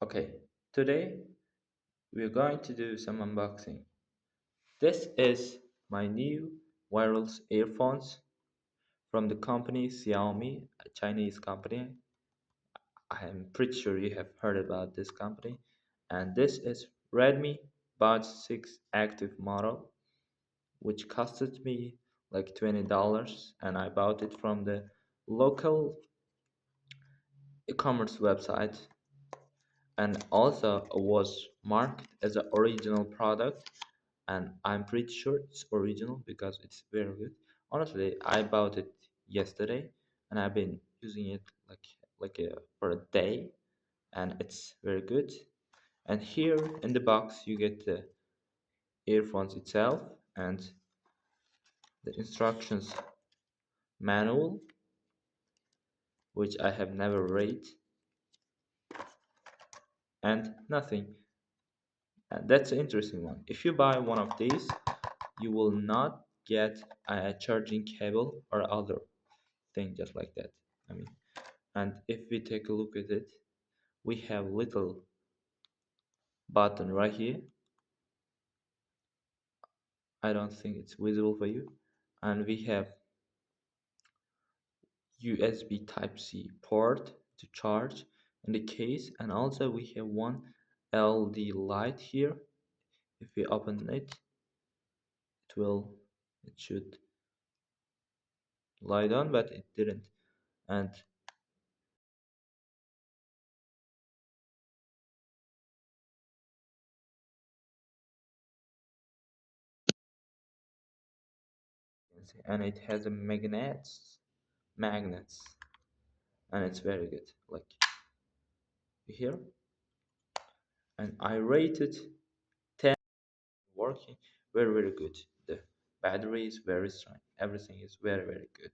Okay, today we're going to do some unboxing. This is my new wireless earphones from the company Xiaomi, a Chinese company. I am pretty sure you have heard about this company. And this is Redmi Buds 6 Active model, which costed me like $20, and I bought it from the local e-commerce website, and also was marked as an original product, and I'm pretty sure it's original because it's very good. Honestly, I bought it yesterday and I've been using it for a day, and it's very good. And here in the box you get the earphones itself and the instructions manual, which I have never read, and nothing. And that's an interesting one. If you buy one of these, you will not get a charging cable or other thing just like that. I mean, and if we take a look at it, we have little button right here. I don't think it's visible for you. And we have USB type C port to charge in the case, and also we have one LED light here. If we open it, it should light on, but it didn't. And it has a magnets, and it's very good. Like here, and I rated 10. Working very good. The battery is very strong. Everything is very good.